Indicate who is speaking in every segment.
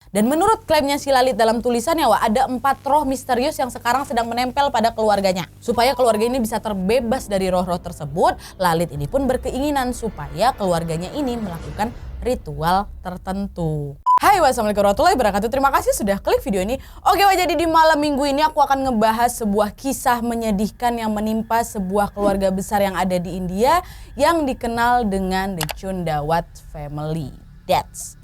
Speaker 1: Dan menurut klaimnya si Lalit dalam tulisannya, Wak, ada 4 roh misterius yang sekarang sedang menempel pada keluarganya. Supaya keluarga ini bisa terbebas dari roh-roh tersebut, Lalit ini pun berkeinginan supaya keluarganya ini melakukan ritual tertentu. Hai, wassalamualaikum warahmatullahi wabarakatuh. Terima kasih sudah klik video ini. Oke, Wak, jadi di malam minggu ini aku akan ngebahas sebuah kisah menyedihkan yang menimpa sebuah keluarga besar yang ada di India yang dikenal dengan The Chundawat Family.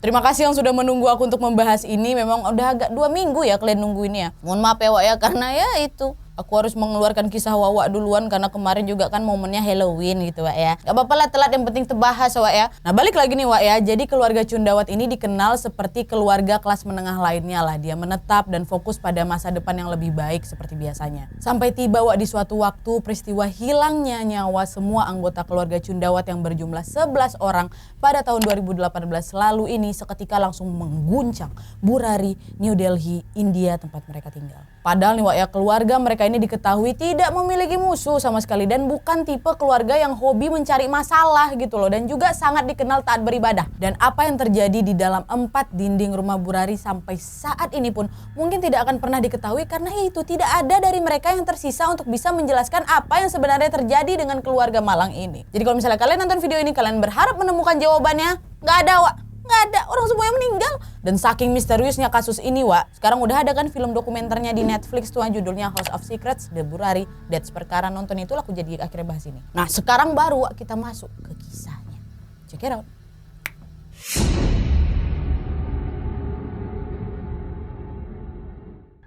Speaker 1: Terima kasih yang sudah menunggu aku untuk membahas ini. Memang udah agak 2 minggu ya kalian nunggu ini ya. Mohon maaf ya, Wak, ya, karena ya itu aku harus mengeluarkan kisah Wawa duluan karena kemarin juga kan momennya Halloween gitu, Wak, ya. Gak apa-apa lah, telat yang penting terbahas, Wak, ya. Nah, balik lagi nih, Wak, ya. Jadi keluarga Chundawat ini dikenal seperti keluarga kelas menengah lainnya lah. Dia menetap dan fokus pada masa depan yang lebih baik seperti biasanya. Sampai tiba, Wak, di suatu waktu peristiwa hilangnya nyawa semua anggota keluarga Chundawat yang berjumlah 11 orang pada tahun 2018 lalu ini seketika langsung mengguncang Burari, New Delhi, India tempat mereka tinggal. Padahal nih, Wak, ya, keluarga mereka ini diketahui tidak memiliki musuh sama sekali dan bukan tipe keluarga yang hobi mencari masalah gitu loh, dan juga sangat dikenal taat beribadah. Dan apa yang terjadi di dalam 4 dinding rumah Burari sampai saat ini pun mungkin tidak akan pernah diketahui karena itu tidak ada dari mereka yang tersisa untuk bisa menjelaskan apa yang sebenarnya terjadi dengan keluarga malang ini. Jadi kalau misalnya kalian nonton video ini kalian berharap menemukan jawabannya, nggak ada, Wak. Nggak ada, orang semuanya meninggal. Dan saking misteriusnya kasus ini, Wak, sekarang udah ada kan film dokumenternya di Netflix tuh, judulnya House of Secrets, The Burari Deaths. Perkara nonton itulah aku jadi akhirnya bahas ini. Nah, sekarang baru, Wak, kita masuk ke kisahnya. Check it out.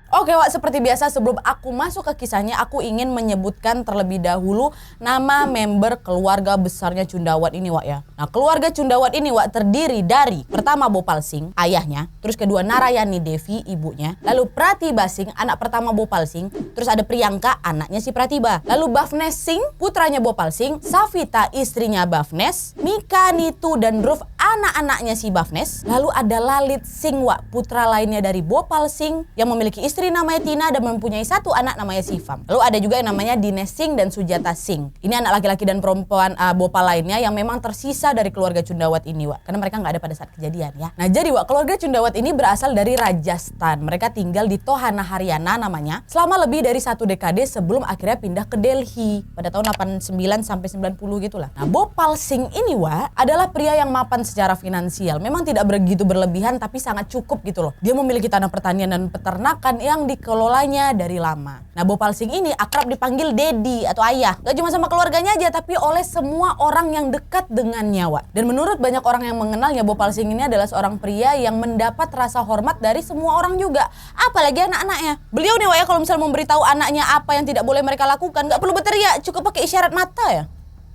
Speaker 1: Oke, Wak, seperti biasa sebelum aku masuk ke kisahnya, aku ingin menyebutkan terlebih dahulu nama member keluarga besarnya Chundawat ini, Wak, ya. Nah, keluarga Chundawat ini, Wak, terdiri dari pertama Bhopal Singh, ayahnya, terus kedua Narayani Devi, ibunya, lalu Pratibha Singh, anak pertama Bhopal Singh, terus ada Priyanka, anaknya si Pratibha, lalu Bhavnes Singh, putranya Bhopal Singh, Savita, istrinya Bhavnes, Mika, Nitu, dan Dhruv, anak-anaknya si Bhavnes, lalu ada Lalit Singh, Wak, putra lainnya dari Bhopal Singh yang memiliki istri namanya Tina dan mempunyai 1 anak namanya Shivam. Lalu ada juga yang namanya Dinesh Singh dan Sujata Singh. Ini anak laki-laki dan perempuan Bhopal lainnya yang memang tersisa dari keluarga Chundawat ini, Wak. Karena mereka nggak ada pada saat kejadian ya. Nah, jadi, Wak, keluarga Chundawat ini berasal dari Rajasthan. Mereka tinggal di Tohana, Haryana namanya selama lebih dari 1 dekade sebelum akhirnya pindah ke Delhi pada tahun 89 sampai 90 gitulah. Nah, Bhopal Singh ini, Wak, adalah pria yang mapan secara finansial. Memang tidak begitu berlebihan tapi sangat cukup gitu loh. Dia memiliki tanah pertanian dan peternakan yang dikelolanya dari lama. Nah, Bhopal Singh ini akrab dipanggil Dedi atau ayah. Gak cuma sama keluarganya aja, tapi oleh semua orang yang dekat dengannya, Wak. Dan menurut banyak orang yang mengenalnya, Bhopal Singh ini adalah seorang pria yang mendapat rasa hormat dari semua orang juga. Apalagi anak-anaknya. Beliau nih, Wak, ya, kalau misalnya memberitahu anaknya apa yang tidak boleh mereka lakukan, gak perlu berteriak, cukup pakai isyarat mata ya.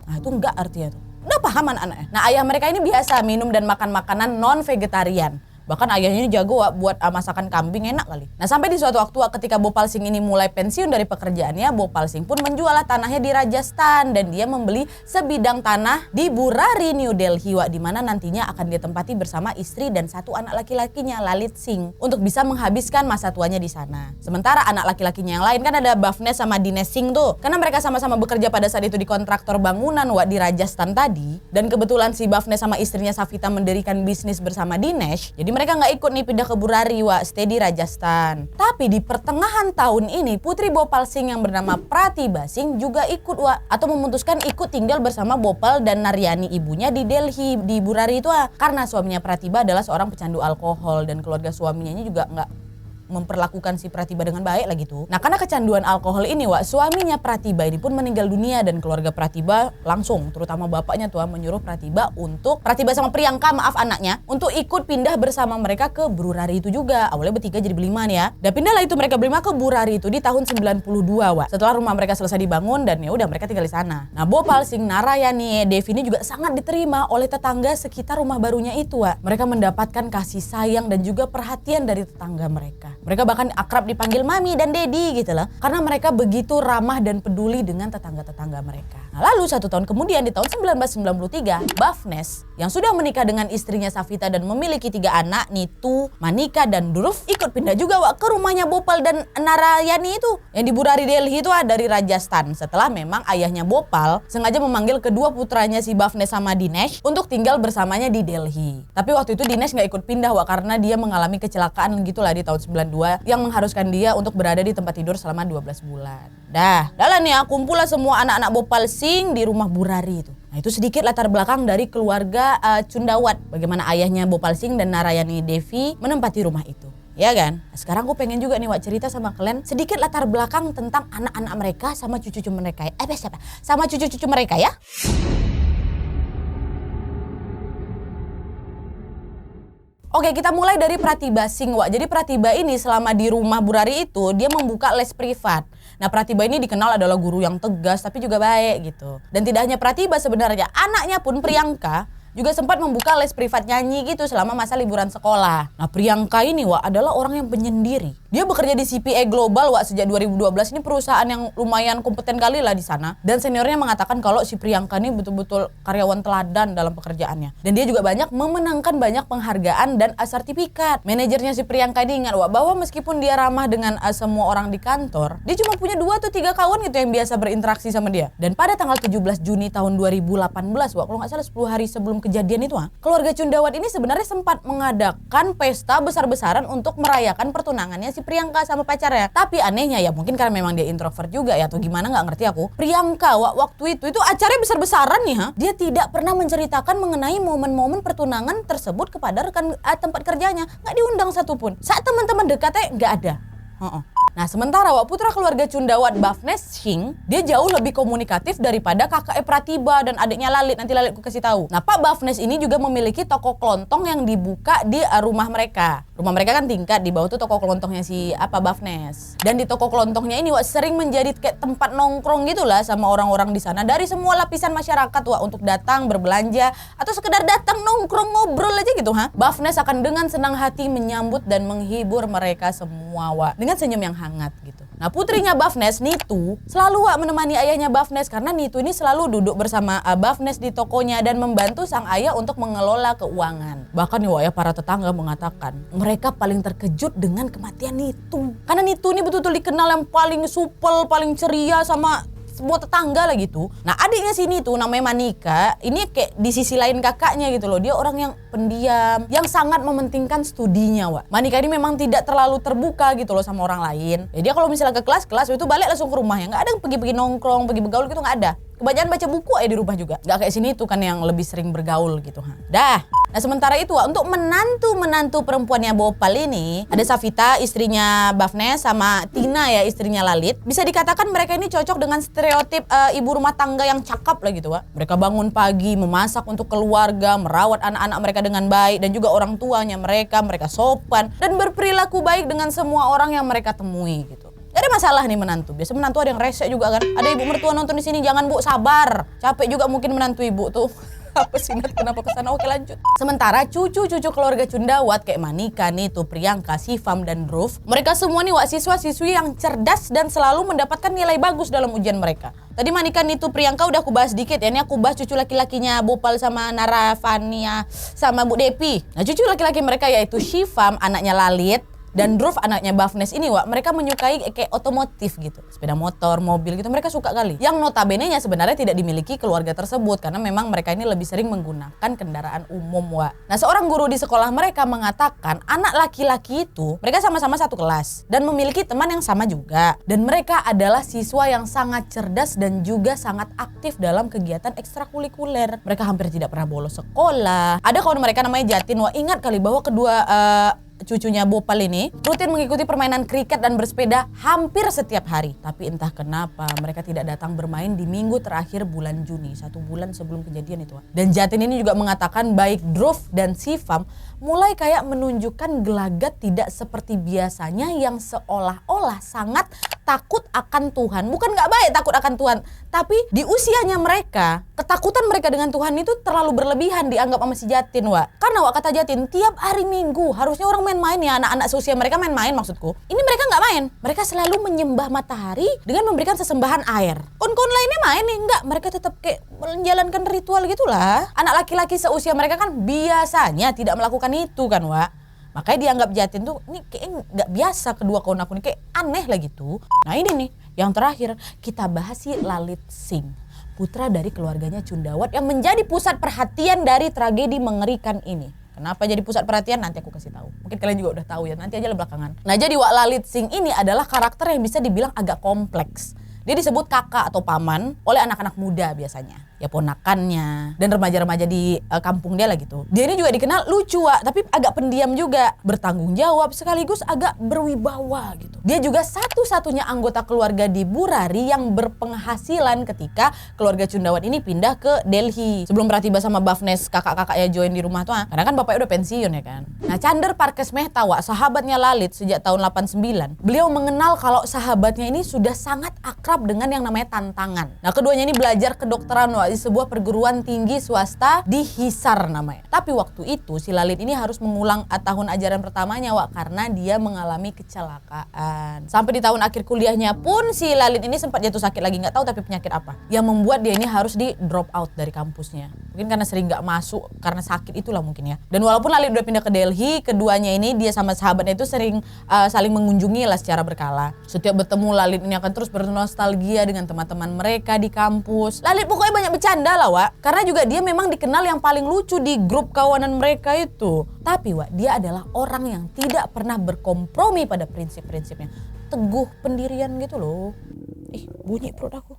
Speaker 1: Nah, itu enggak artinya tuh. Udah paham anak-anaknya. Nah, ayah mereka ini biasa minum dan makan makanan non-vegetarian. Bahkan ayahnya ini jago, Wak, buat masakan kambing enak kali. Nah, sampai di suatu waktu, Wak, ketika Bhopal Singh ini mulai pensiun dari pekerjaannya, Bhopal Singh pun menjual tanahnya di Rajasthan dan dia membeli sebidang tanah di Burari, New Delhi, Wak, di mana nantinya akan dia tempati bersama istri dan 1 anak laki-lakinya, Lalit Singh, untuk bisa menghabiskan masa tuanya di sana. Sementara anak laki-lakinya yang lain kan ada Bhavnes sama Dinesh Singh tuh. Karena mereka sama-sama bekerja pada saat itu di kontraktor bangunan, Wak, di Rajasthan tadi. Dan kebetulan si Bhavnes sama istrinya Savita mendirikan bisnis bersama Dinesh. Jadi mereka nggak ikut nih pindah ke Burari, Wak, stay di Rajasthan. Tapi di pertengahan tahun ini putri Bhopal Singh yang bernama Pratibha Singh juga ikut, Wak, atau memutuskan ikut tinggal bersama Bhopal dan Naryani ibunya di Delhi, di Burari itu, Wak. Karena suaminya Pratibha adalah seorang pecandu alkohol dan keluarga suaminya juga nggak memperlakukan si Pratibha dengan baik lah gitu. Nah, karena kecanduan alkohol ini, Wak, suaminya Pratibha ini pun meninggal dunia dan keluarga Pratibha langsung, terutama bapaknya tuh, menyuruh Pratibha sama Priyanka, maaf anaknya, untuk ikut pindah bersama mereka ke Burari itu juga. Awalnya bertiga jadi berlima nih ya. Dan pindahlah itu mereka berlima ke Burari itu di tahun 92, Wak. Setelah rumah mereka selesai dibangun dan ya udah mereka tinggal di sana. Nah, Bhopal Singh, Narayani Devi ini juga sangat diterima oleh tetangga sekitar rumah barunya itu, Wak. Mereka mendapatkan kasih sayang dan juga perhatian dari tetangga mereka. Mereka bahkan akrab dipanggil Mami dan Dedi gitu loh. Karena mereka begitu ramah dan peduli dengan tetangga-tetangga mereka. Nah lalu 1 tahun kemudian di tahun 1993, Bhavnes yang sudah menikah dengan istrinya Savita dan memiliki 3 anak, Nitu, Manika, dan Dhruv, ikut pindah juga ke rumahnya Bhopal dan Narayani itu yang di Burari Delhi itu dari Rajasthan. Setelah memang ayahnya Bhopal sengaja memanggil kedua putranya si Bhavnes sama Dinesh untuk tinggal bersamanya di Delhi. Tapi waktu itu Dinesh nggak ikut pindah karena dia mengalami kecelakaan gitulah di tahun 92 yang mengharuskan dia untuk berada di tempat tidur selama 12 bulan. Dah lah nih kumpul lah semua anak-anak Bhopal Singh di rumah Burari itu. Nah itu sedikit latar belakang dari keluarga Chundawat, bagaimana ayahnya Bhopal Singh dan Narayani Devi menempati rumah itu. Ya kan? Nah, sekarang aku pengen juga nih cerita sama kalian sedikit latar belakang tentang anak-anak mereka sama cucu-cucu mereka ya. Sama cucu-cucu mereka ya. Oke, kita mulai dari Pratibha Singh, Wak. Jadi Pratibha ini selama di rumah Burari itu dia membuka les privat. Nah, Pratibha ini dikenal adalah guru yang tegas tapi juga baik gitu. Dan tidak hanya Pratibha sebenarnya, anaknya pun Priyanka juga sempat membuka les privat nyanyi gitu selama masa liburan sekolah. Nah Priyanka ini Wak adalah orang yang penyendiri. Dia bekerja di CPA Global Wak sejak 2012. Ini perusahaan yang lumayan kompeten kali lah di sana. Dan seniornya mengatakan kalau si Priyanka ini betul-betul karyawan teladan dalam pekerjaannya. Dan dia juga memenangkan banyak penghargaan dan sertifikat. Manajernya si Priyanka ini ingat Wak bahwa meskipun dia ramah dengan semua orang di kantor, dia cuma punya 2 atau 3 kawan gitu yang biasa berinteraksi sama dia. Dan pada tanggal 17 Juni tahun 2018 Wak, kalau nggak salah 10 hari sebelum kejadian itu keluarga Chundawat ini sebenarnya sempat mengadakan pesta besar-besaran untuk merayakan pertunangannya si Priyanka sama pacarnya. Tapi anehnya ya mungkin karena memang dia introvert juga ya atau gimana nggak ngerti aku. Priyanka waktu itu acaranya besar-besaran nih dia tidak pernah menceritakan mengenai momen-momen pertunangan tersebut kepada rekan tempat kerjanya. Nggak diundang satupun. Saat teman-teman dekatnya nggak ada. Nah sementara putra keluarga Chundawat Bhavnes Singh dia jauh lebih komunikatif daripada kakaknya Pratibha dan adiknya Lalit. Nanti Lalit aku kasih tahu. Nah Pak Bhavnes ini juga memiliki toko kelontong yang dibuka di rumah mereka. Rumah mereka kan tingkat, di bawah tuh toko kelontongnya si Bhavnes. Dan di toko kelontongnya ini sering menjadi kayak tempat nongkrong gitulah sama orang-orang di sana dari semua lapisan masyarakat untuk datang berbelanja atau sekedar datang nongkrong ngobrol aja gitu Bhavnes akan dengan senang hati menyambut dan menghibur mereka semua dengan senyum yang hangat gitu. Nah putrinya Bhavnes, Nitu, selalu menemani ayahnya Bhavnes karena Nitu ini selalu duduk bersama Bhavnes di tokonya dan membantu sang ayah untuk mengelola keuangan. Bahkan ya para tetangga mengatakan mereka paling terkejut dengan kematian Nitu. Karena Nitu ini betul-betul dikenal yang paling supel, paling ceria sama sebuah tetangga lah gitu. Nah adiknya sini tuh namanya Manika, ini kayak di sisi lain kakaknya gitu loh. Dia orang yang pendiam, yang sangat mementingkan studinya Manika ini memang tidak terlalu terbuka gitu loh sama orang lain. Ya dia kalau misalnya ke kelas itu balik langsung ke rumahnya. Nggak ada pergi-pergi nongkrong, pergi bergaul gitu nggak ada. Kebanyakan baca buku di rumah juga. Nggak kayak sini tuh kan yang lebih sering bergaul gitu. Nah sementara itu untuk menantu perempuannya Bhopal ini ada Savita istrinya Bhavnes sama Tina ya istrinya Lalit. Bisa dikatakan mereka ini cocok dengan stereotip ibu rumah tangga yang cakep lah gitu Mereka bangun pagi, memasak untuk keluarga, merawat anak-anak mereka dengan baik dan juga orang tuanya mereka sopan dan berperilaku baik dengan semua orang yang mereka temui gitu. Gak ada masalah nih menantu. Biasa menantu ada yang rese juga kan. Ada ibu mertua nonton di sini, jangan Bu, sabar. Capek juga mungkin menantu ibu tuh. Apa sih Nat, kenapa kesana? Oke lanjut. Sementara cucu-cucu keluarga Chundawat kayak Manika, Nitu, Priyanka, Shivam dan Dhruv, mereka semua nih siswa-siswi yang cerdas dan selalu mendapatkan nilai bagus dalam ujian mereka. Tadi Manika, Nitu, Priyanka udah aku bahas dikit ya. Ini aku bahas cucu laki-lakinya Bhopal sama Naravania sama Bu Depi. Nah cucu laki-laki mereka yaitu Shivam, anaknya Lalit, dan Dhruv anaknya Bhavnes ini mereka menyukai kayak otomotif gitu. Sepeda motor, mobil gitu mereka suka kali. Yang notabene-nya sebenarnya tidak dimiliki keluarga tersebut karena memang mereka ini lebih sering menggunakan kendaraan umum Nah seorang guru di sekolah mereka mengatakan anak laki-laki itu mereka sama-sama satu kelas dan memiliki teman yang sama juga. Dan mereka adalah siswa yang sangat cerdas dan juga sangat aktif dalam kegiatan ekstrakurikuler. Mereka hampir tidak pernah bolos sekolah. Ada kawan mereka namanya Jatin ingat kali bahwa kedua cucunya Bhopal ini rutin mengikuti permainan kriket dan bersepeda hampir setiap hari. Tapi entah kenapa mereka tidak datang bermain di minggu terakhir bulan Juni, 1 bulan sebelum kejadian itu. Dan Jatin ini juga mengatakan baik Dhruv dan Shivam mulai kayak menunjukkan gelagat tidak seperti biasanya yang seolah-olah sangat takut akan Tuhan. Bukan nggak baik takut akan Tuhan, tapi di usianya mereka, ketakutan mereka dengan Tuhan itu terlalu berlebihan dianggap sama si Jatin, Wak. Karena Wak, kata Jatin, tiap hari Minggu harusnya orang main-main ya, anak-anak seusia mereka main-main maksudku. Ini mereka nggak main. Mereka selalu menyembah matahari dengan memberikan sesembahan air. Kon-kon lainnya main nih, enggak. Mereka tetap kayak menjalankan ritual gitulah. Anak laki-laki seusia mereka kan biasanya tidak melakukan itu kan, Wak. Makanya dianggap Jatin tuh, ini kayaknya nggak biasa kedua kawan aku nih, kayak aneh lah gitu. Nah ini nih, yang terakhir kita bahas si Lalit Singh, putra dari keluarganya Cundawat yang menjadi pusat perhatian dari tragedi mengerikan ini. Kenapa jadi pusat perhatian? Nanti aku kasih tahu. Mungkin kalian juga udah tahu ya, nanti aja lah belakangan. Nah jadi Wak, Lalit Singh ini adalah karakter yang bisa dibilang agak kompleks. Dia disebut kakak atau paman oleh anak-anak muda biasanya. Ya ponakannya dan remaja-remaja di kampung dia lah gitu. Dia ini juga dikenal lucu, Wak, tapi agak pendiam juga. Bertanggung jawab sekaligus agak berwibawa gitu. Dia juga satu-satunya anggota keluarga di Burari yang berpenghasilan ketika keluarga Cundawat ini pindah ke Delhi. Sebelum Pratibha sama Bhavnes kakak-kakaknya join di rumah tuh, karena kan bapaknya udah pensiun ya kan. Nah Chander Parkes Mehta, Wak, sahabatnya Lalit sejak tahun 89. Beliau mengenal kalau sahabatnya ini sudah sangat akrab dengan yang namanya tantangan. Nah keduanya ini belajar kedokteran, Wak, di sebuah perguruan tinggi swasta di Hisar namanya. Tapi waktu itu si Lalit ini harus mengulang tahun ajaran pertamanya, Wak, karena dia mengalami kecelakaan. Sampai di tahun akhir kuliahnya pun si Lalit ini sempat jatuh sakit lagi, nggak tahu tapi penyakit apa, yang membuat dia ini harus di drop out dari kampusnya. Mungkin karena sering nggak masuk karena sakit itulah mungkin ya. Dan walaupun Lalit udah pindah ke Delhi, keduanya ini dia sama sahabatnya itu sering saling mengunjungi lah secara berkala. Setiap bertemu Lalit ini akan terus bernostalgia dengan teman-teman mereka di kampus. Lalit pokoknya banyak bercanda lah, Wak. Karena juga dia memang dikenal yang paling lucu di grup kawanan mereka itu. Tapi, Wak, dia adalah orang yang tidak pernah berkompromi pada prinsip-prinsipnya. Teguh pendirian gitu loh. Bunyi perut aku.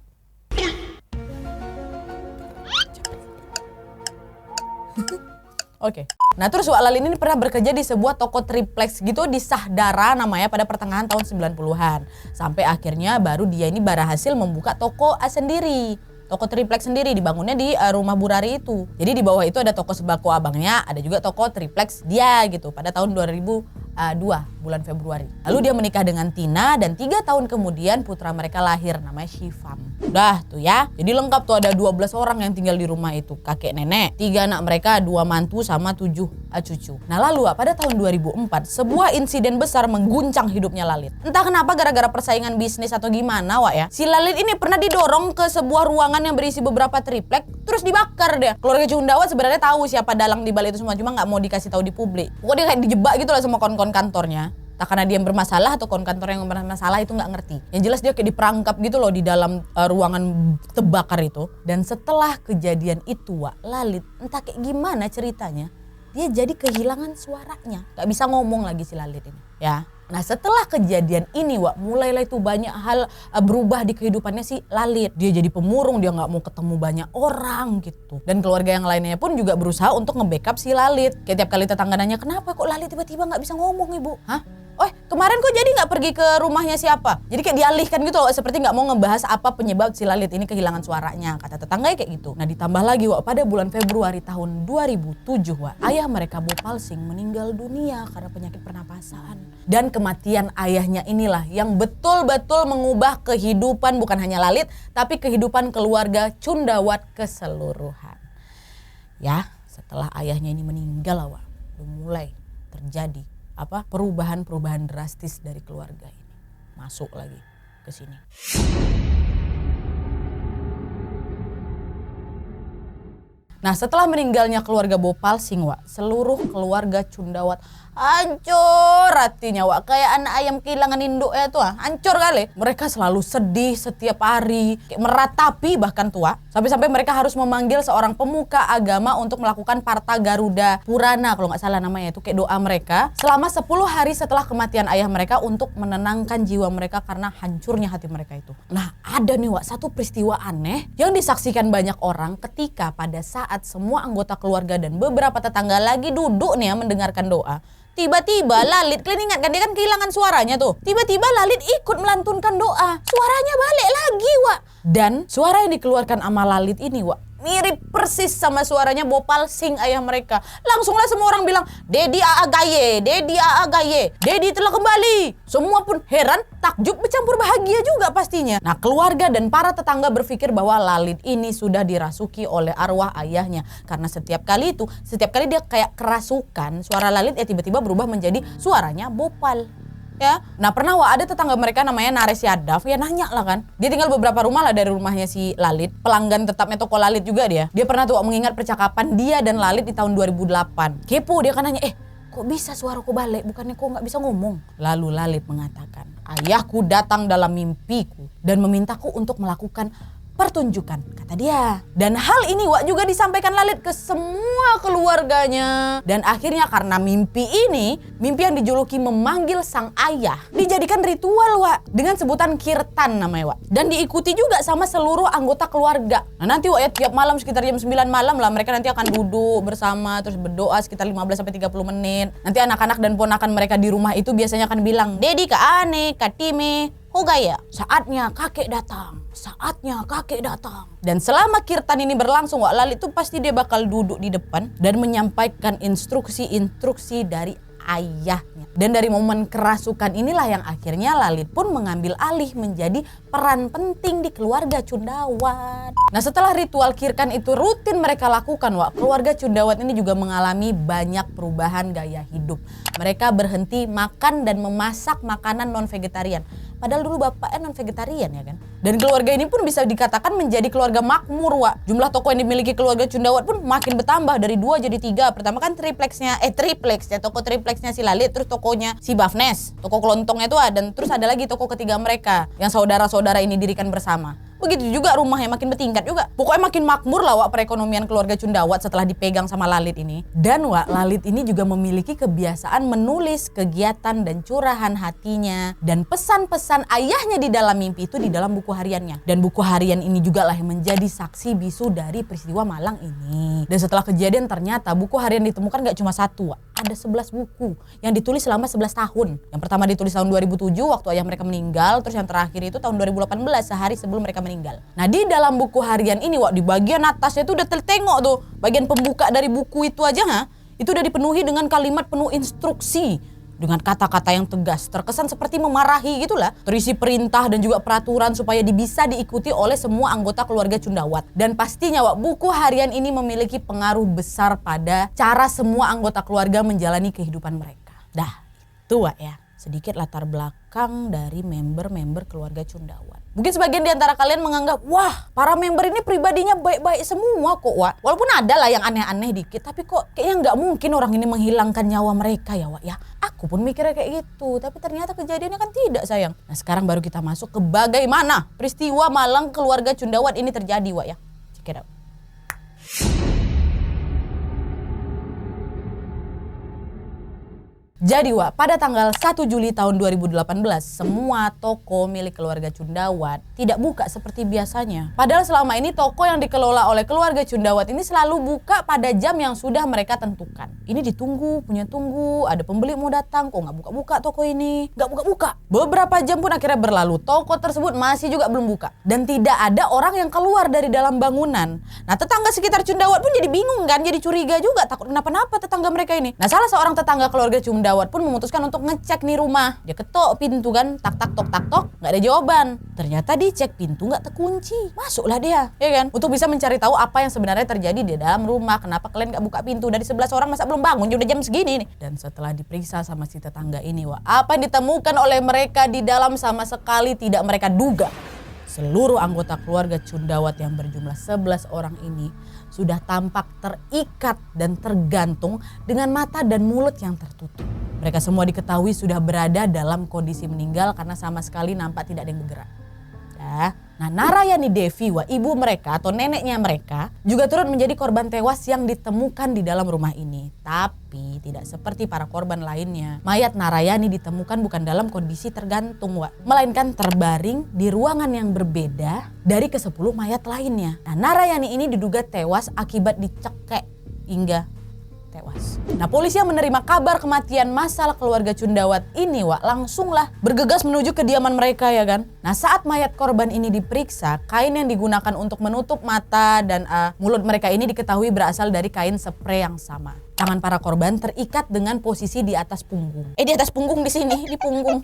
Speaker 1: Oke. Nah terus Wak, Lalit ini pernah bekerja di sebuah toko triplex gitu di Sahdara namanya pada pertengahan tahun 90-an. Sampai akhirnya baru dia ini berhasil membuka toko sendiri. Toko triplex sendiri dibangunnya di rumah Burari itu. Jadi di bawah itu ada toko sembako abangnya, ada juga toko triplex dia gitu pada tahun 2002 bulan Februari. Lalu dia menikah dengan Tina dan 3 tahun kemudian putra mereka lahir namanya Shivam. Udah tuh ya. Jadi lengkap tuh, ada 12 orang yang tinggal di rumah itu. Kakek nenek, 3 anak mereka, 2 mantu sama 7 cucu. Nah lalu pada tahun 2004 sebuah insiden besar mengguncang hidupnya Lalit. Entah kenapa gara-gara persaingan bisnis atau gimana, Wak ya. Si Lalit ini pernah didorong ke sebuah ruangan yang berisi beberapa triplek terus dibakar dia. Keluarga Cundawat sebenarnya tahu siapa dalang di balik itu semua, cuma nggak mau dikasih tahu di publik. Pokoknya dia kayak dijebak gitu lah sama kawan-kawan kantornya. Tak karena dia bermasalah atau kawan kantor yang bermasalah itu nggak ngerti. Yang jelas dia kayak diperangkap gitu loh di dalam ruangan terbakar itu. Dan setelah kejadian itu, Wak, Lalit entah kayak gimana ceritanya, dia jadi kehilangan suaranya. Gak bisa ngomong lagi si Lalit ini ya. Nah setelah kejadian ini, Wak, mulailah itu banyak hal berubah di kehidupannya si Lalit. Dia jadi pemurung, dia gak mau ketemu banyak orang gitu. Dan keluarga yang lainnya pun juga berusaha untuk nge-backup si Lalit. Kayak tiap kali tetangga nanya, kenapa kok Lalit tiba-tiba gak bisa ngomong, Ibu? Hah? Kemarin kok jadi gak pergi ke rumahnya siapa? Jadi kayak dialihkan gitu loh, seperti gak mau ngebahas apa penyebab si Lalit ini kehilangan suaranya. Kata tetangga kayak gitu. Nah ditambah lagi, Wak, pada bulan Februari tahun 2007, Wak, ayah mereka Bhopal Singh meninggal dunia karena penyakit pernapasan. Dan kematian ayahnya inilah yang betul-betul mengubah kehidupan bukan hanya Lalit, tapi kehidupan keluarga Cundawat keseluruhan. Ya, setelah ayahnya ini meninggal, Wak, mulai terjadi perubahan-perubahan drastis dari keluarga ini. Masuk lagi ke sini. Nah setelah meninggalnya keluarga Bhopal Singh, Wak, seluruh keluarga Cundawat hancur hatinya, Wak. Kayak anak ayam kehilangan induknya tuh, hancur kali. Mereka selalu sedih setiap hari, kayak meratapi bahkan tua. Sampai-sampai mereka harus memanggil seorang pemuka agama untuk melakukan Parta Garuda Purana, kalau nggak salah namanya itu, kayak doa mereka selama 10 hari setelah kematian ayah mereka untuk menenangkan jiwa mereka karena hancurnya hati mereka itu. Nah ada nih, Wak, satu peristiwa aneh yang disaksikan banyak orang ketika pada saat semua anggota keluarga dan beberapa tetangga lagi duduk nih ya mendengarkan doa. Tiba-tiba Lalit, kalian ingat kan dia kan kehilangan suaranya tuh. Tiba-tiba Lalit ikut melantunkan doa. Suaranya balik lagi, Wak. Dan suara yang dikeluarkan sama Lalit ini, Wak, mirip persis sama suaranya Bopal Singh ayah mereka. Langsunglah semua orang bilang, Dedi Aa Gaye, Dedi Aa Gaye, Dedi telah kembali. Semua pun heran, takjub, bercampur bahagia juga pastinya. Nah, keluarga dan para tetangga berpikir bahwa Lalit ini sudah dirasuki oleh arwah ayahnya. Karena setiap kali dia kayak kerasukan, suara Lalit tiba-tiba berubah menjadi suaranya Bopal. Ya, nah pernah ada tetangga mereka namanya Nares Yadav, ya nanya lah kan. Dia tinggal beberapa rumah lah dari rumahnya si Lalit, pelanggan tetapnya toko Lalit juga dia. Dia pernah tuh mengingat percakapan dia dan Lalit di tahun 2008. Kepo dia kan nanya, kok bisa suaraku balik, bukannya kok nggak bisa ngomong? Lalu Lalit mengatakan, ayahku datang dalam mimpiku dan memintaku untuk melakukan pertunjukan, kata dia. Dan hal ini juga disampaikan Lalit ke semua keluarganya. Dan akhirnya karena mimpi yang dijuluki memanggil sang ayah, dijadikan ritual dengan sebutan kirtan namanya dan diikuti juga sama seluruh anggota keluarga. Nah nanti tiap malam sekitar jam 9 malam lah mereka nanti akan duduk bersama terus berdoa sekitar 15-30 menit. Nanti anak-anak dan ponakan mereka di rumah itu biasanya akan bilang, Dedi Kak Ane, Kak Time, Hogaya, saatnya kakek datang. Saatnya kakek datang. Dan selama kirtan ini berlangsung, Lalit itu pasti dia bakal duduk di depan dan menyampaikan instruksi-instruksi dari ayahnya. Dan dari momen kerasukan inilah yang akhirnya Lalit pun mengambil alih menjadi peran penting di keluarga Cundawat. Nah setelah ritual kirtan itu rutin mereka lakukan, keluarga Cundawat ini juga mengalami banyak perubahan gaya hidup. Mereka berhenti makan dan memasak makanan non-vegetarian. Padahal dulu bapaknya non-vegetarian ya kan. Dan keluarga ini pun bisa dikatakan menjadi keluarga makmur, Jumlah toko yang dimiliki keluarga Cundawat pun makin bertambah dari 2 jadi 3. Pertama kan toko tripleksnya si Lalit, terus tokonya si Bafnes, toko kelontongnya itu dan terus ada lagi toko ketiga mereka yang saudara-saudara ini dirikan bersama. Begitu juga rumahnya makin bertingkat juga. Pokoknya makin makmur lah perekonomian keluarga Cundawat setelah dipegang sama Lalit ini. Dan Lalit ini juga memiliki kebiasaan menulis kegiatan dan curahan hatinya dan pesan-pesan ayahnya di dalam mimpi itu di dalam buku hariannya. Dan buku harian ini juga lah yang menjadi saksi bisu dari peristiwa malang ini. Dan setelah kejadian ternyata buku harian ditemukan gak cuma satu, ada 11 buku yang ditulis selama 11 tahun. Yang pertama ditulis tahun 2007 waktu ayah mereka meninggal, terus yang terakhir itu tahun 2018 sehari sebelum mereka meninggal. Nah di dalam buku harian ini di bagian atasnya itu udah tertengok tuh bagian pembuka dari buku itu aja itu udah dipenuhi dengan kalimat penuh instruksi dengan kata-kata yang tegas, terkesan seperti memarahi gitulah, terisi perintah dan juga peraturan supaya bisa diikuti oleh semua anggota keluarga Cundawat. Dan pastinya buku harian ini memiliki pengaruh besar pada cara semua anggota keluarga menjalani kehidupan mereka. Itu ya sedikit latar belakang dari member-member keluarga Cundawat. Mungkin sebagian di antara kalian menganggap, para member ini pribadinya baik-baik semua kok, Walaupun ada lah yang aneh-aneh dikit, tapi kok kayaknya nggak mungkin orang ini menghilangkan nyawa mereka ya. Aku pun mikirnya kayak gitu, tapi ternyata kejadiannya kan tidak, sayang. Nah sekarang baru kita masuk ke bagaimana peristiwa malang keluarga Cundawat ini terjadi, ya. Check it out. Jadi pada tanggal 1 Juli tahun 2018, semua toko milik keluarga Cundawat tidak buka seperti biasanya. Padahal selama ini toko yang dikelola oleh keluarga Cundawat ini selalu buka pada jam yang sudah mereka tentukan. Ini ditunggu, ada pembeli mau datang, kok nggak buka-buka toko ini? Nggak buka-buka. Beberapa jam pun akhirnya berlalu, toko tersebut masih juga belum buka. Dan tidak ada orang yang keluar dari dalam bangunan. Nah tetangga sekitar Cundawat pun jadi bingung kan, jadi curiga juga, takut kenapa-napa tetangga mereka ini. Nah salah seorang tetangga keluarga Cundawat pun memutuskan untuk ngecek nih rumah. Dia ketok pintu kan, tak tok, nggak ada jawaban. Ternyata dicek pintu nggak terkunci. Masuklah dia, ya kan? Untuk bisa mencari tahu apa yang sebenarnya terjadi di dalam rumah. Kenapa kalian nggak buka pintu? Dari 11 orang masa belum bangun? Udah jam segini nih. Dan setelah diperiksa sama si tetangga ini, apa yang ditemukan oleh mereka di dalam sama sekali tidak mereka duga. Seluruh anggota keluarga Cundawat yang berjumlah 11 orang ini sudah tampak terikat dan tergantung dengan mata dan mulut yang tertutup. Mereka semua diketahui sudah berada dalam kondisi meninggal karena sama sekali nampak tidak ada yang bergerak. Nah Narayani Devi, ibu mereka atau neneknya mereka juga turut menjadi korban tewas yang ditemukan di dalam rumah ini. Tapi tidak seperti para korban lainnya. Mayat Narayani ditemukan bukan dalam kondisi tergantung, melainkan terbaring di ruangan yang berbeda dari ke-10 mayat lainnya. Nah Narayani ini diduga tewas akibat dicekek hingga tewas. Nah, polisi yang menerima kabar kematian massal keluarga Cundawat ini Wak, langsunglah bergegas menuju kediaman mereka ya kan. Nah, saat mayat korban ini diperiksa, kain yang digunakan untuk menutup mata dan mulut mereka ini diketahui berasal dari kain spray yang sama. Tangan para korban terikat dengan posisi di atas punggung. Di atas punggung di sini, di punggung.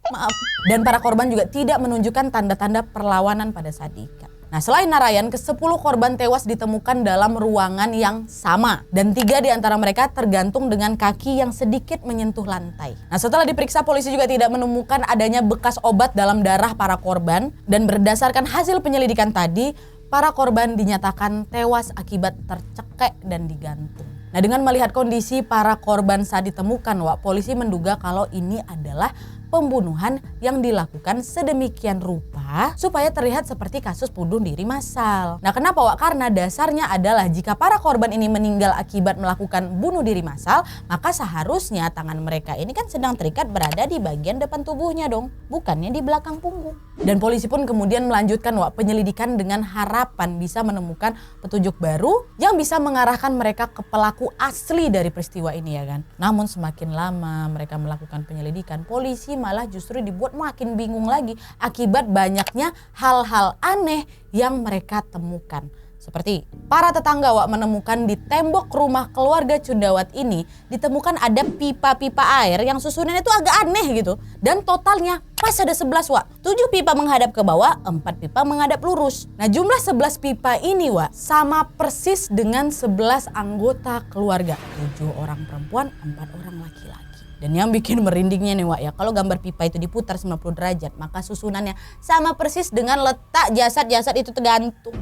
Speaker 1: Maaf. Dan para korban juga tidak menunjukkan tanda-tanda perlawanan pada saat diikat. Nah, selain Narayan, ke-10 korban tewas ditemukan dalam ruangan yang sama. Dan 3 di antara mereka tergantung dengan kaki yang sedikit menyentuh lantai. Nah, setelah diperiksa, polisi juga tidak menemukan adanya bekas obat dalam darah para korban. Dan berdasarkan hasil penyelidikan tadi, para korban dinyatakan tewas akibat tercekek dan digantung. Nah, dengan melihat kondisi para korban saat ditemukan, Wak, polisi menduga kalau ini adalah pembunuhan yang dilakukan sedemikian rupa supaya terlihat seperti kasus bunuh diri massal. Nah, kenapa Wak? Karena dasarnya adalah jika para korban ini meninggal akibat melakukan bunuh diri massal, maka seharusnya tangan mereka ini kan sedang terikat berada di bagian depan tubuhnya dong, bukannya di belakang punggung. Dan polisi pun kemudian melanjutkan Wak, penyelidikan dengan harapan bisa menemukan petunjuk baru yang bisa mengarahkan mereka ke pelaku asli dari peristiwa ini ya kan. Namun semakin lama mereka melakukan penyelidikan, polisi malah justru dibuat makin bingung lagi akibat banyaknya hal-hal aneh yang mereka temukan. Seperti para tetangga Wak menemukan di tembok rumah keluarga Cundawat ini ditemukan ada pipa-pipa air yang susunannya itu agak aneh gitu. Dan totalnya pas ada 11 Wak. 7 pipa menghadap ke bawah, 4 pipa menghadap lurus. Nah, jumlah 11 pipa ini Wak sama persis dengan 11 anggota keluarga. 7 orang perempuan, 4 orang laki-laki. Dan yang bikin merindingnya nih Wak ya, kalau gambar pipa itu diputar 90 derajat, maka susunannya sama persis dengan letak jasad-jasad itu tergantung.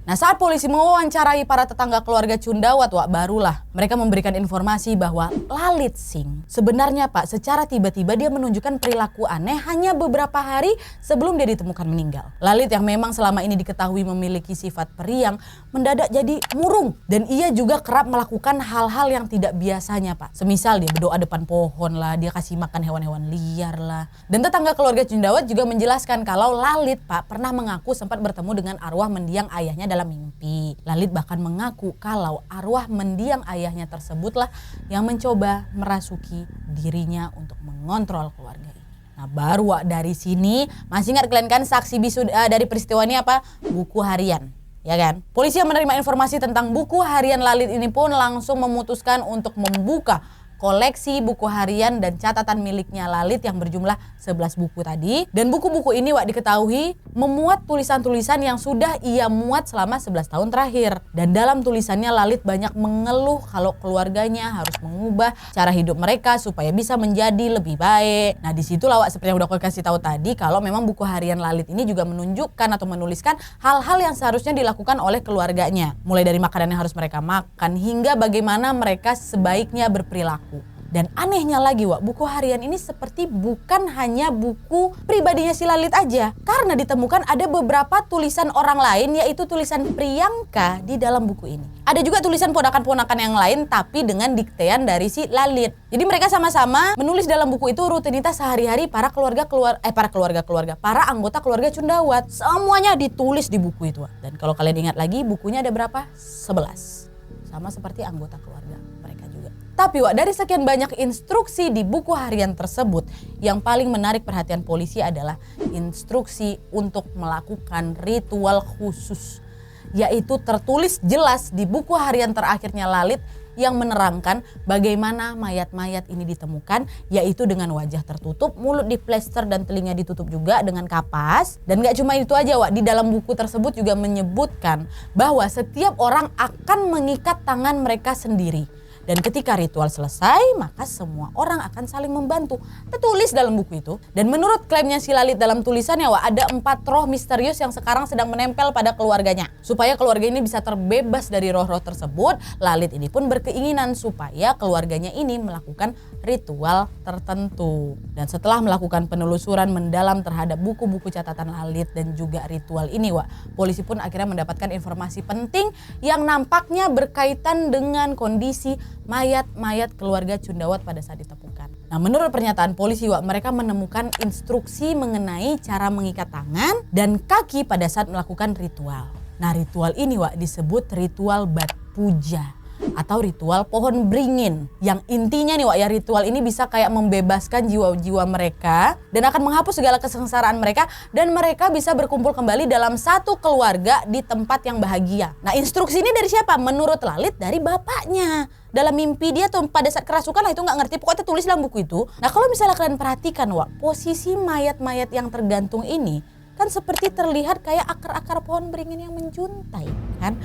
Speaker 1: Nah, saat polisi mewawancarai para tetangga keluarga Cundawat Wak, barulah mereka memberikan informasi bahwa Lalit Singh sebenarnya Pak secara tiba-tiba dia menunjukkan perilaku aneh hanya beberapa hari sebelum dia ditemukan meninggal. Lalit yang memang selama ini diketahui memiliki sifat periang mendadak jadi murung dan ia juga kerap melakukan hal-hal yang tidak biasanya Pak. Semisal dia berdoa depan pohon lah, dia kasih makan hewan-hewan liar lah. Dan tetangga keluarga Cundawat juga menjelaskan kalau Lalit Pak pernah mengaku sempat bertemu dengan arwah mendiang ayahnya dalam mimpi. Lalit bahkan mengaku kalau arwah mendiang ayahnya tersebutlah yang mencoba merasuki dirinya untuk mengontrol keluarga ini. Nah, baru Wak, dari sini masih ingat kalian kan saksi bisu dari peristiwa ini apa? Buku harian. Ya kan? Polisi yang menerima informasi tentang buku harian Lalit ini pun langsung memutuskan untuk membuka koleksi buku harian dan catatan miliknya Lalit yang berjumlah 11 buku tadi. Dan buku-buku ini Wak diketahui memuat tulisan-tulisan yang sudah ia muat selama 11 tahun terakhir. Dan dalam tulisannya Lalit banyak mengeluh kalau keluarganya harus mengubah cara hidup mereka supaya bisa menjadi lebih baik. Nah, disitulah Wak seperti yang udah aku kasih tahu tadi kalau memang buku harian Lalit ini juga menunjukkan atau menuliskan hal-hal yang seharusnya dilakukan oleh keluarganya. Mulai dari makanan yang harus mereka makan hingga bagaimana mereka sebaiknya berperilaku. Dan anehnya lagi Wak, buku harian ini seperti bukan hanya buku pribadinya si Lalit aja. Karena ditemukan ada beberapa tulisan orang lain, yaitu tulisan Priyanka di dalam buku ini. Ada juga tulisan ponakan-ponakan yang lain tapi dengan diktean dari si Lalit. Jadi mereka sama-sama menulis dalam buku itu rutinitas sehari-hari para anggota keluarga Cundawat. Semuanya ditulis di buku itu Wak. Dan kalau kalian ingat lagi bukunya ada berapa? 11. Sama seperti anggota keluarga mereka juga. Tapi Wak, dari sekian banyak instruksi di buku harian tersebut, yang paling menarik perhatian polisi adalah instruksi untuk melakukan ritual khusus. Yaitu tertulis jelas di buku harian terakhirnya Lalit yang menerangkan bagaimana mayat-mayat ini ditemukan, yaitu dengan wajah tertutup, mulut diplester dan telinga ditutup juga dengan kapas. Dan gak cuma itu aja Wak, di dalam buku tersebut juga menyebutkan bahwa setiap orang akan mengikat tangan mereka sendiri. Dan ketika ritual selesai, maka semua orang akan saling membantu. Tertulis dalam buku itu. Dan menurut klaimnya si Lalit dalam tulisannya, Wak, ada 4 roh misterius yang sekarang sedang menempel pada keluarganya. Supaya keluarga ini bisa terbebas dari roh-roh tersebut, Lalit ini pun berkeinginan supaya keluarganya ini melakukan ritual tertentu. Dan setelah melakukan penelusuran mendalam terhadap buku-buku catatan Lalit dan juga ritual ini, Wak, polisi pun akhirnya mendapatkan informasi penting yang nampaknya berkaitan dengan kondisi mayat-mayat keluarga Cundawat pada saat ditemukan. Nah, menurut pernyataan polisi Wak, mereka menemukan instruksi mengenai cara mengikat tangan dan kaki pada saat melakukan ritual. Nah, ritual ini Wak disebut ritual Bat Puja. atau ritual pohon beringin. Yang intinya nih Wak ya, ritual ini bisa kayak membebaskan jiwa-jiwa mereka dan akan menghapus segala kesengsaraan mereka dan mereka bisa berkumpul kembali dalam satu keluarga di tempat yang bahagia. Nah, instruksi ini dari siapa? Menurut Lalit dari bapaknya. Dalam mimpi dia tuh pada saat kerasukan lah, itu nggak ngerti, pokoknya tulis dalam buku itu. Nah, kalau misalnya kalian perhatikan Wak, posisi mayat-mayat yang tergantung ini kan seperti terlihat kayak akar-akar pohon beringin yang menjuntai kan.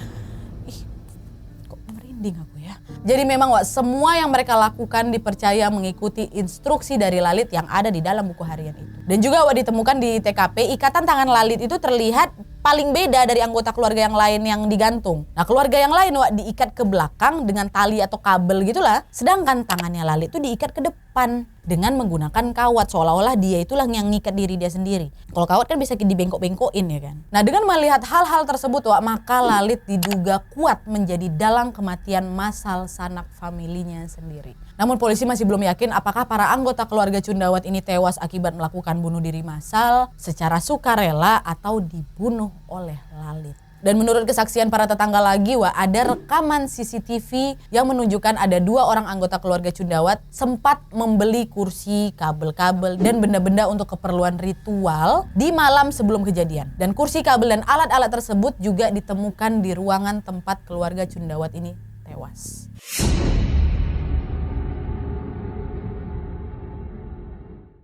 Speaker 1: Ih, kok merinding aku ya. Jadi memang Wak, semua yang mereka lakukan dipercaya mengikuti instruksi dari Lalit yang ada di dalam buku harian itu. Dan juga Wak, ditemukan di TKP ikatan tangan Lalit itu terlihat paling beda dari anggota keluarga yang lain yang digantung. Nah, keluarga yang lain Wak diikat ke belakang dengan tali atau kabel gitulah. Sedangkan tangannya Lalit itu diikat ke depan dengan menggunakan kawat, seolah-olah dia itulah yang ngikat diri dia sendiri. Kalau kawat kan bisa dibengkok-bengkokin ya kan. Nah, dengan melihat hal-hal tersebut Wak, maka Lalit diduga kuat menjadi dalang kematian massal sanak familinya sendiri. Namun polisi masih belum yakin apakah para anggota keluarga Cundawat ini tewas akibat melakukan bunuh diri massal secara sukarela atau dibunuh oleh Lalit. Dan menurut kesaksian para tetangga lagi Wak, ada rekaman CCTV yang menunjukkan ada 2 orang anggota keluarga Cundawat sempat membeli kursi, kabel-kabel, dan benda-benda untuk keperluan ritual di malam sebelum kejadian. Dan kursi, kabel, dan alat-alat tersebut juga ditemukan di ruangan tempat keluarga Cundawat ini tewas.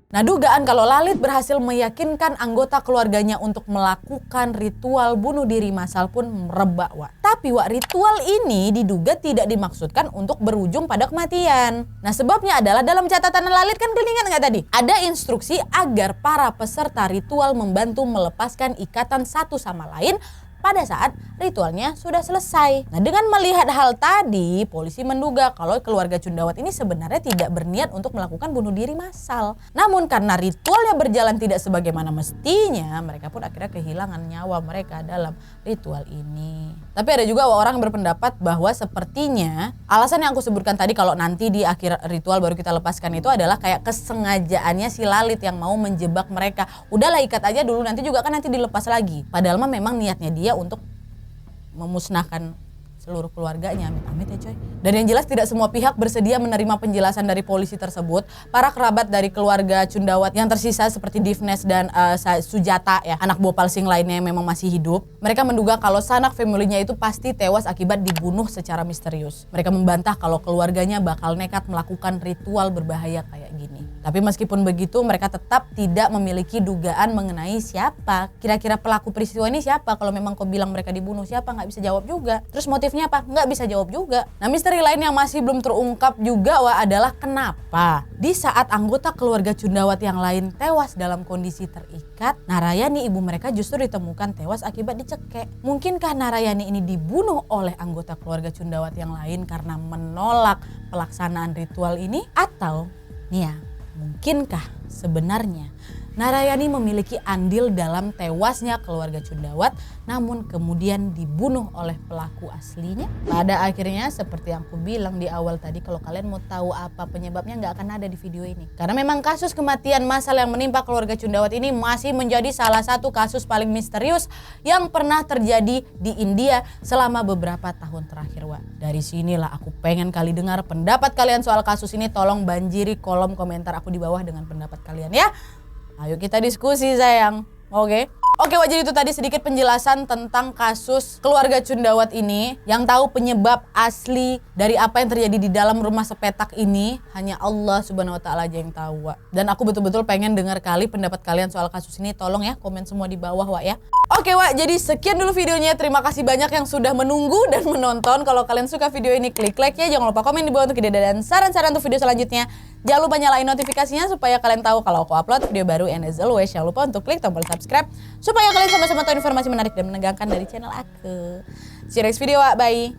Speaker 1: Nah, dugaan kalau Lalit berhasil meyakinkan anggota keluarganya untuk melakukan ritual bunuh diri massal pun merebak Wak. Tapi Wak, ritual ini diduga tidak dimaksudkan untuk berujung pada kematian. Nah, sebabnya adalah dalam catatan Lalit kan kalian ingat nggak tadi? Ada instruksi agar para peserta ritual membantu melepaskan ikatan satu sama lain pada saat ritualnya sudah selesai. Nah, dengan melihat hal tadi, polisi menduga kalau keluarga Cundawat ini sebenarnya tidak berniat untuk melakukan bunuh diri massal. Namun karena ritualnya berjalan tidak sebagaimana mestinya, mereka pun akhirnya kehilangan nyawa mereka dalam ritual ini. Tapi ada juga orang yang berpendapat bahwa sepertinya alasan yang aku sebutkan tadi kalau nanti di akhir ritual baru kita lepaskan itu adalah kayak kesengajaannya si Lalit yang mau menjebak mereka. Udahlah, ikat aja dulu, nanti juga kan nanti dilepas lagi. Padahal mah memang niatnya dia untuk memusnahkan seluruh keluarganya, amit-amit ya coy. Dan yang jelas tidak semua pihak bersedia menerima penjelasan dari polisi tersebut. Para kerabat dari keluarga Cundawat yang tersisa seperti Divnes dan Sujata ya, anak buah Palsing lainnya yang memang masih hidup, mereka menduga kalau sanak familinya itu pasti tewas akibat dibunuh secara misterius. Mereka membantah kalau keluarganya bakal nekat melakukan ritual berbahaya kayak gini. Tapi meskipun begitu, mereka tetap tidak memiliki dugaan mengenai siapa kira-kira pelaku peristiwa ini, siapa. Kalau memang kau bilang mereka dibunuh, siapa, nggak bisa jawab juga. Terus motifnya apa? Nggak bisa jawab juga. Nah, misteri lain yang masih belum terungkap juga Wak adalah kenapa di saat anggota keluarga Cundawat yang lain tewas dalam kondisi terikat, Narayani ibu mereka justru ditemukan tewas akibat dicekek. Mungkinkah Narayani ini dibunuh oleh anggota keluarga Cundawat yang lain karena menolak pelaksanaan ritual ini? Atau nih ya, mungkinkah sebenarnya Narayani memiliki andil dalam tewasnya keluarga Cundawat, namun kemudian dibunuh oleh pelaku aslinya? Pada akhirnya seperti yang aku bilang di awal tadi, kalau kalian mau tahu apa penyebabnya nggak akan ada di video ini. Karena memang kasus kematian massal yang menimpa keluarga Cundawat ini masih menjadi salah satu kasus paling misterius yang pernah terjadi di India selama beberapa tahun terakhir Wak. Dari sinilah aku pengen kali dengar pendapat kalian soal kasus ini. Tolong banjiri kolom komentar aku di bawah dengan pendapat kalian ya. Ayo kita diskusi sayang, oke? Oke Wak, jadi itu tadi sedikit penjelasan tentang kasus keluarga Cundawat ini. Yang tahu penyebab asli dari apa yang terjadi di dalam rumah sepetak ini hanya Allah Subhanahu wa Ta'ala aja yang tahu Wak. Dan aku betul-betul pengen dengar kali pendapat kalian soal kasus ini. Tolong ya komen semua di bawah Wak ya. Oke Wak, jadi sekian dulu videonya. Terima kasih banyak yang sudah menunggu dan menonton. Kalau kalian suka video ini, klik like ya. Jangan lupa komen di bawah untuk ide dan saran-saran untuk video selanjutnya. Jangan lupa nyalain notifikasinya supaya kalian tahu kalau aku upload video baru. And as always, jangan lupa untuk klik tombol subscribe supaya kalian sama-sama tahu informasi menarik dan menegangkan dari channel aku. See you next video Wak, bye.